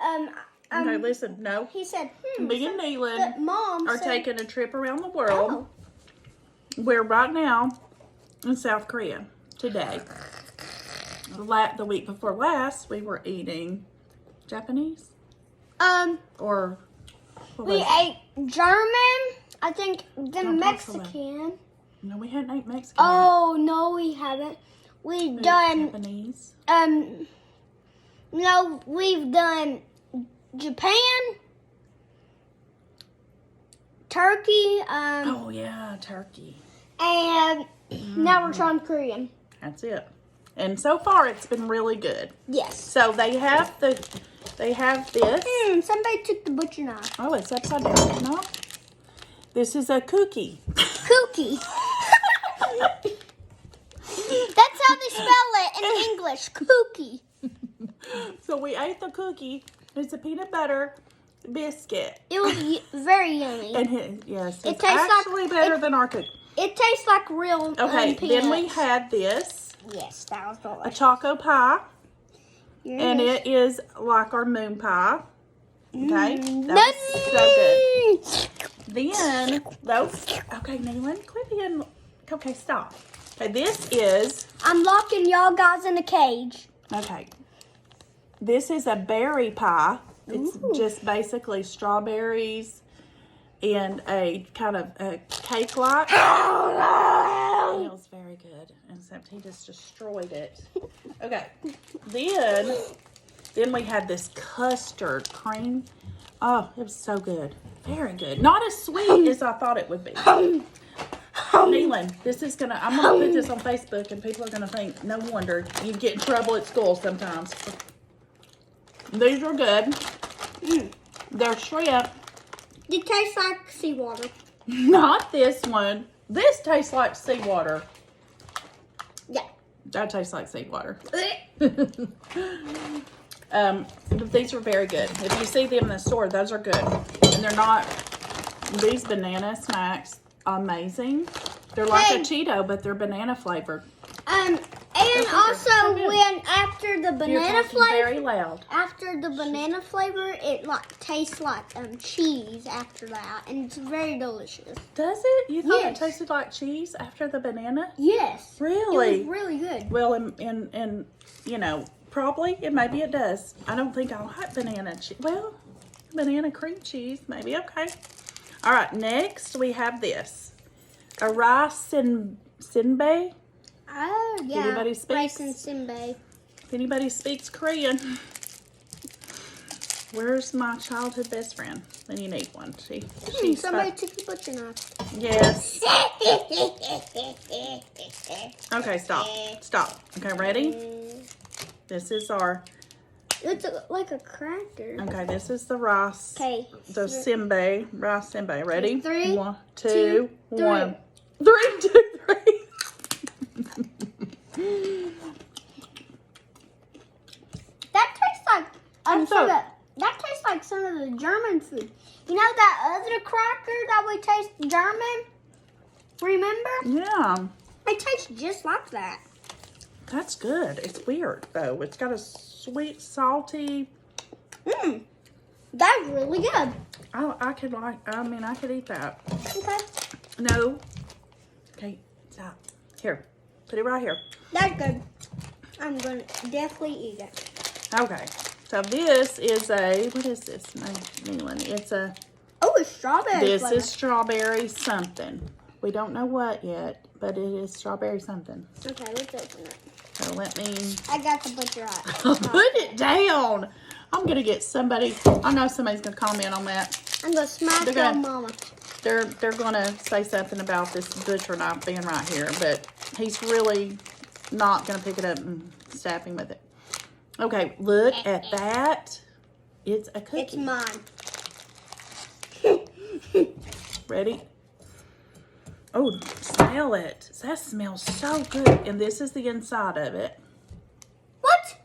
Okay, listen, no. He said, Me and Neyland Mom are said, taking a trip around the world. Oh. We're right now in South Korea today. The week before last, we were eating Japanese. Or what we was it? ate German. I think then Don't talk so loud. Mexican. No, we hadn't ate Mexican. Oh no, we haven't. We've yet. done Japanese. No, we've done Japan, Turkey, Oh yeah, turkey. and now we're trying Korean. That's it. And so far, it's been really good. Yes. So they have this. Somebody took the butcher knife. Oh, it's upside down. No, this is a cookie. Cookie. That's how they spell it in English. Cookie. So we ate the cookie. It's a peanut butter biscuit. It was very yummy. And yes, It it's tastes actually like- better than our cookie. It tastes like real Okay, peanuts. then we had this, Yes, that was a delicious. choco pie, Here and is. it is like our moon pie. Okay, that No. was so good. Then those. Okay, Neyland, quit being. Okay, stop. Okay, this is. I'm locking y'all guys in a cage. Okay, this is a berry pie. It's Ooh. just basically strawberries and a kind of a cake-like. It smells very good, except he just destroyed it. Okay, then we had this custard cream. Oh, it was so good. Very good. Not as sweet as I thought it would be. Neyland, I'm gonna put this on Facebook and people are gonna think, no wonder you get in trouble at school sometimes. These are good. They're shrimp. It tastes like seawater. Not this one. This tastes like seawater. Yeah. That tastes like seawater. But these are very good. If you see them in the store, those are good. And they're not, these banana smacks, amazing. They're like a Cheeto, but they're banana flavored. And so also good. when after the You're banana talking flavor, very loud. after the banana flavor, it like tastes like cheese after that, and it's very delicious. Does it? You thought Yes. it tasted like cheese after the banana? Yes. Really? It was really good. Well, and you know, probably, and maybe it does. I don't think I like banana cheese. Well, banana cream cheese, maybe. Okay. All right, next we have this. A rice and senbei. Oh, yeah. Anybody speaks? Rice and senbei. If anybody speaks Korean, where's my childhood best friend? Then you need one. Somebody took the butcher knife. Yes. Okay, stop. Stop. Okay, ready? This is our. It's like a cracker. Okay, this is the rice. Okay. The senbei, rice senbei. Ready? 3, 1, 2, 2, 1. 3, 2, 3. That tastes like So- that tastes like some of the German food. You know that other cracker that we taste German? Remember? Yeah, It tastes just like that. that's good. It's weird though. It's got a sweet, salty. That's really good. I could eat that. Okay. No. Okay, stop. Here, put it right here. That's good. I'm gonna definitely eat it. Okay, so this is what is this? Neyland. It's a. Oh, it's strawberry This flavor. is strawberry something. We don't know what yet, but it is strawberry something. Okay, let's open it. So let me I got the butcher knife. put it down. I'm gonna get somebody. I know somebody's gonna comment on that. I'm gonna smack They're your gonna- mama. They're gonna say something about this butcher knife being right here, but he's really not gonna pick it up and stab him with it. Okay, look at that. It's a cookie. It's mine. Ready? Oh, smell it. That smells so good. And this is the inside of it. What?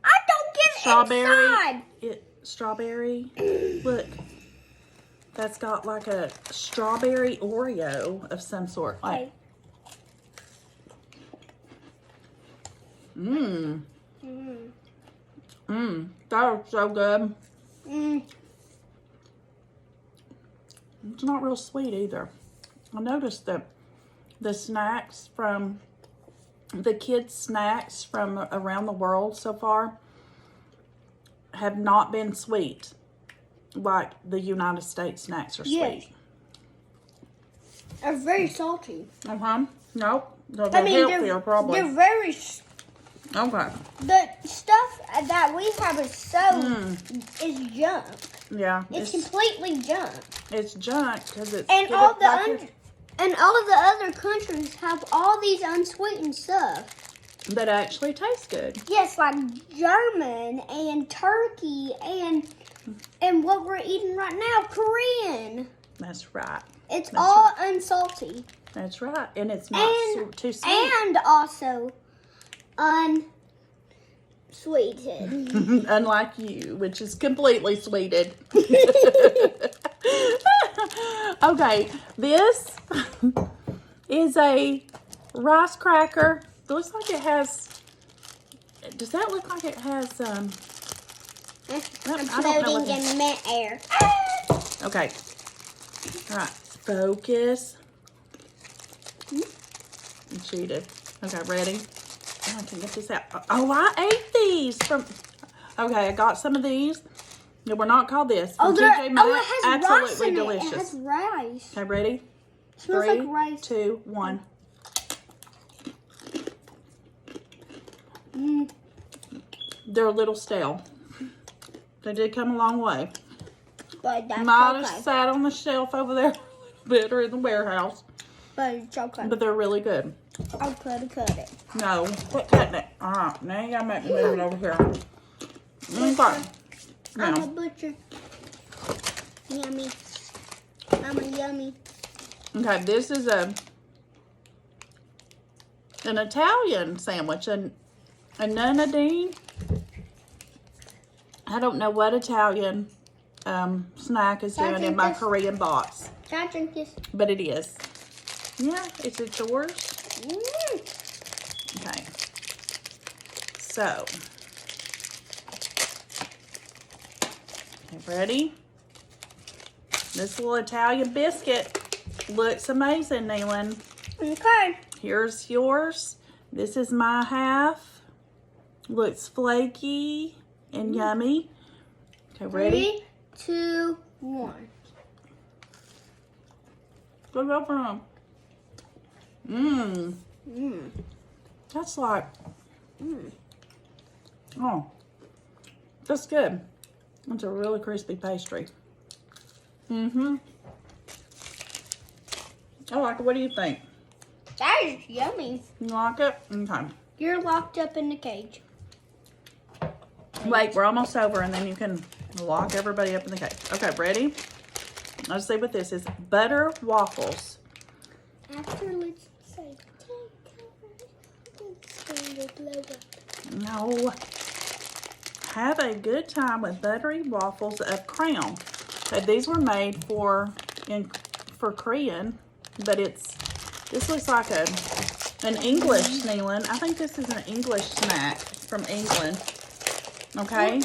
I don't get Strawberry. inside. Strawberry. Look. That's got like a strawberry Oreo of some sort. Like, Okay. that was so good. It's not real sweet either. I noticed that the snacks from the kids' snacks from around the world so far have not been sweet like the United States snacks are Yes. sweet. They're very salty. Nope. They're I mean, healthier, probably. they're very. Okay. The stuff that we have is junk. Yeah. It's completely junk. It's junk because it's And all of the other countries have all these unsweetened stuff. that actually tastes good. Yes, like German and Turkey and what we're eating right now, Korean. That's right. It's all unsalty. That's right. And it's not too sweet. And also unsweetened. Unlike you, which is completely sweeted. Okay, this is a rice cracker. It looks like it has. Does that look like it has? I'm I don't know what floating in mid-air. Okay. All right. Focus. You cheated. Okay, ready? Oh, I can get this out. Oh, I ate these from. Okay, I got some of these. They were not called this. From TJ Maxx. It has Absolutely rice in delicious. it. It has rice. Okay, ready? It smells 3, like rice. 2, 1. They're a little stale. They did come a long way. But that's Might okay. have sat on the shelf over there a little bit or in the warehouse. But it's okay. But they're really good. I'll cut it. No, quit cutting it. Alright, now you gotta make me move it over here. Okay. I'm a Now, butcher. Yummy. I'm a yummy. okay, this is an Italian sandwich. A nunadine. I don't know what Italian snack is doing in my Korean box. Can I drink this? But it is. Yeah, is it yours? Okay. So. Okay, ready? This little Italian biscuit looks amazing, Neyland. Okay. Here's yours. This is my half. Looks flaky and yummy. Okay, ready? 3, 2, 1. Go for them. That's like. Oh, that's good. It's a really crispy pastry. I like it. What do you think? That is yummy. You like it? Okay. You're locked up in the cage. Wait, we're almost over, and then you can lock everybody up in the cage. Okay, ready? Let's see what this is. Butter waffles. After, let's say, No. Have a good time with buttery waffles of Crown. So these were made for Korean, but this looks like an English Neyland. I think this is an English snack from England. Okay.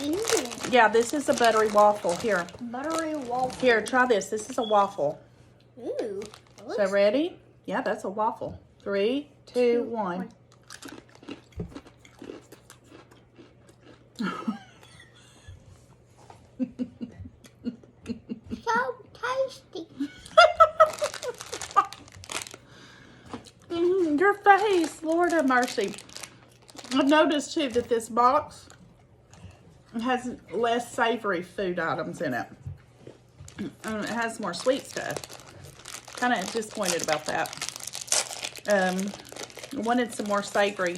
Yeah, this is a buttery waffle. Here. Buttery waffle. Here, try this. This is a waffle. Ooh. So ready? Yeah, that's a waffle. 3, 2, 1. So tasty. Your face, Lord have mercy. I've noticed too that this box has less savory food items in it. And it has more sweet stuff. Kind of disappointed about that. I wanted some more savory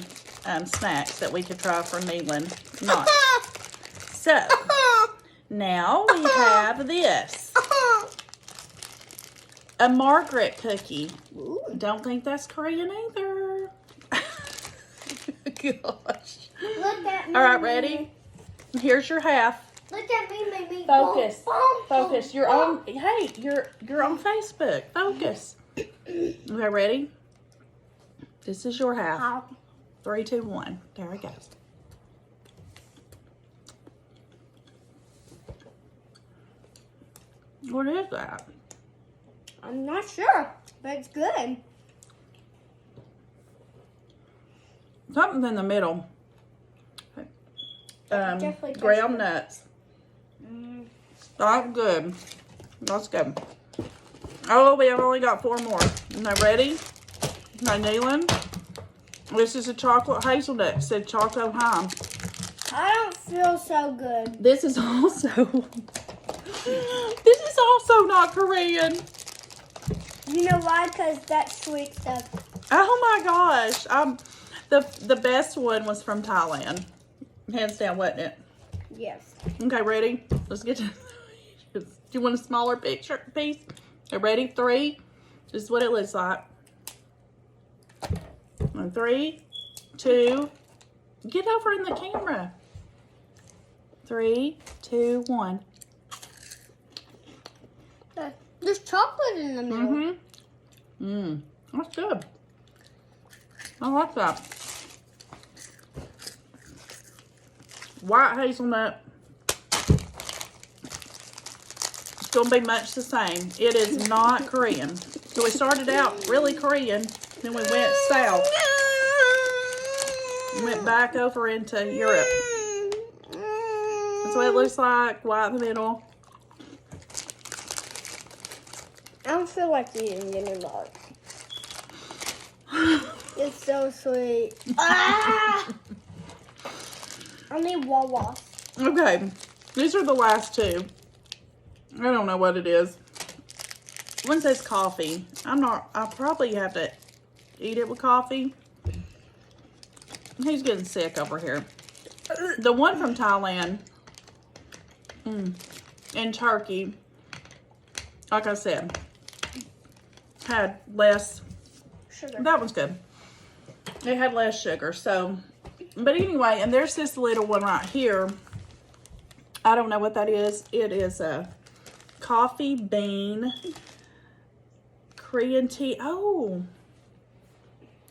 snacks that we could try for Neyland. Not. So, now we have this. A Margaret cookie. Ooh. Don't think that's Korean either. Gosh. Look at me. All right, ready? Here's your half. Look at me, baby. Focus. Focus. You're on. Hey, you're on Facebook. Focus. Okay, ready? This is your half. 3, 2, 1. There it goes. What is that? I'm not sure, but it's good. Something in the middle. Definitely taste Ground good. nuts. That's good. That's good. Oh, we have only got 4 more. Am I ready? My Neyland. This is a chocolate hazelnut. It said Choco Hime. I don't feel so good. This is also... this is also not Korean. You know why? Because that's sweet stuff. Oh my gosh. The best one was from Thailand. Hands down, wasn't it? Yes. Okay, ready? Let's get to... Do you want a smaller piece? Okay, ready? 3. This is what it looks like. And 3, 2, get over in the camera. 3, 2, 1. There's chocolate in the middle. That's good. I like that. White hazelnut. It's going to be much the same. It is not Korean. So we started out really Korean, then we went south. Went back over into Europe. That's what it looks like. White in the middle. I don't feel like eating anymore. It's so sweet. Ah! I need Wawa. Okay, these are the last 2. I don't know what it is. One says coffee. I'll probably have to eat it with coffee. He's getting sick over here. The one from Thailand and Turkey, like I said, had less Sugar. That one's good. It had less sugar. So, but anyway, and there's this little one right here. I don't know what that is. It is a coffee bean Korean tea. Oh,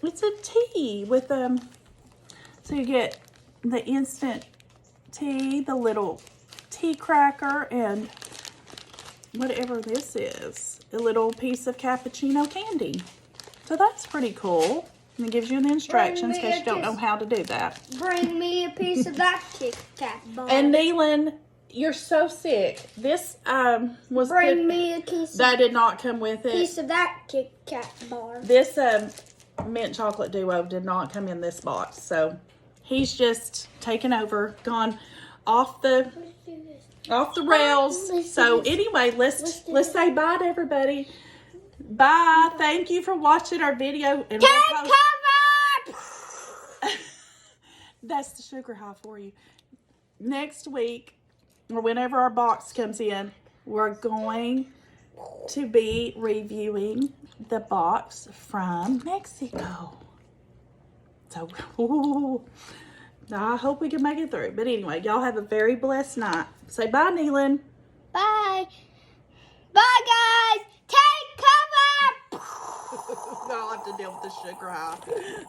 it's a tea with so you get the instant tea, the little tea cracker, and whatever this is, a little piece of cappuccino candy. So that's pretty cool. And it gives you the instructions in case you don't know how to do that. Bring me a piece of that Kit Kat bar. And Neyland, you're so sick. This was Bring me a piece that did not come with it. of that Kit Kat bar. This mint chocolate duo did not come in this box. So he's just taken over, gone off the rails. So anyway, let's say bye to everybody. Bye. Thank you for watching our video. And Cover! that's the sugar high for you. Next week, or whenever our box comes in, we're going to be reviewing the box from Mexico. So, ooh, I hope we can make it through. But anyway, y'all have a very blessed night. Say bye, Neyland. Bye. Bye, guys. Take cover! I'll have to deal with the sugar high.